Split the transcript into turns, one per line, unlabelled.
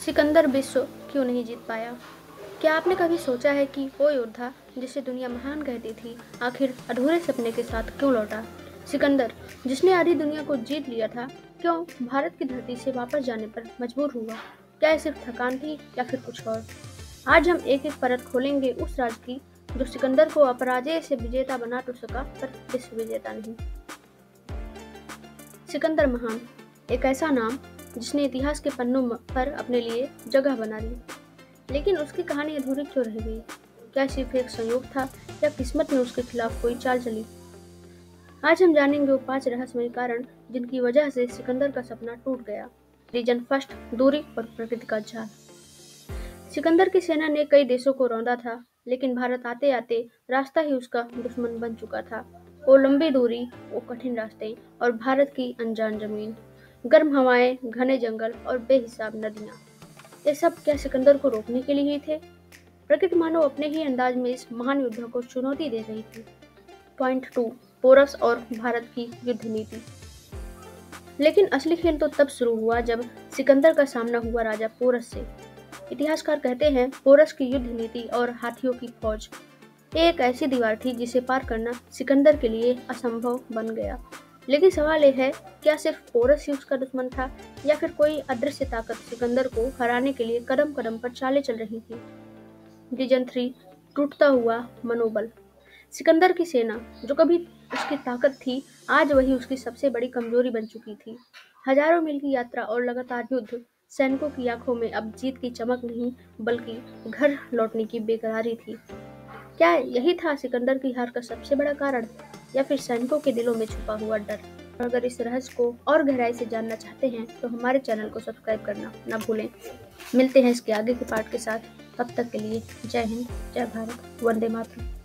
सिकंदर विश्व क्यों नहीं जीत पाया? क्या आपने कभी सोचा है कि वो योद्धा जिसे दुनिया महान कहती थी, आखिर अधूरे सपने के साथ क्यों लौटा? सिकंदर, जिसने आधी दुनिया को जीत लिया था, क्यों भारत की धरती से वापस जाने पर मजबूर हुआ? क्या ये सिर्फ थकान थी या फिर कुछ और? आज हम एक एक परत खोलेंगे उस राज की जो सिकंदर को अपराजय से विजेता बना तो सका, पर विश्व विजेता नहीं। सिकंदर महान, एक ऐसा नाम जिसने इतिहास के पन्नों पर अपने लिए जगह बना ली, लेकिन उसकी कहानी अधूरी क्यों रह गई? क्या सिर्फ एक संयोग था या किस्मत में उसके खिलाफ कोई चाल चली? आज हम जानेंगे वो 5 रहस्यमय कारण जिनकी वजह से सिकंदर का सपना टूट गया। रीजन फर्स्ट, दूरी और प्रकृति का जाल। सिकंदर की सेना ने कई देशों को रौंदा था, लेकिन भारत आते आते रास्ता ही उसका दुश्मन बन चुका था। वो लंबी दूरी, वो कठिन रास्ते और भारत की अनजान जमीन, गर्म हवाएं, घने जंगल और बेहिसाब नदियां, ये सब क्या सिकंदर को रोकने के लिए ही थे? प्रकृति मानो अपने ही अंदाज में इस महान युद्ध को चुनौती दे रही थी। पॉइंट 2, पोरस और भारत की युद्ध नीति। लेकिन असली खेल तो तब शुरू हुआ जब सिकंदर का सामना हुआ राजा पोरस से। इतिहासकार कहते हैं पोरस की युद्ध नीति और हाथियों की फौज, ये एक ऐसी दीवार थी जिसे पार करना सिकंदर के लिए असंभव बन गया। लेकिन सवाल यह है, क्या सिर्फ पोरस ही उसका दुश्मन था या फिर कोई अदृश्य ताकत सिकंदर को हराने के लिए कदम कदम पर चालें चल रही थी? रीजन 3, टूटता हुआ मनोबल। सिकंदर की सेना, जो कभी उसकी ताकत थी, आज वही उसकी सबसे बड़ी कमजोरी बन चुकी थी। हजारों मील की यात्रा और लगातार युद्ध, सैनिकों की आंखों में अब जीत की चमक नहीं बल्कि घर लौटने की बेकरारी थी। क्या यही था सिकंदर की हार का सबसे बड़ा कारण, या फिर सैनिकों के दिलों में छुपा हुआ डर? अगर इस रहस्य को और गहराई से जानना चाहते हैं तो हमारे चैनल को सब्सक्राइब करना ना भूलें। मिलते हैं इसके आगे के पार्ट के साथ। तब तक के लिए जय हिंद, जय भारत, वंदे मातरम।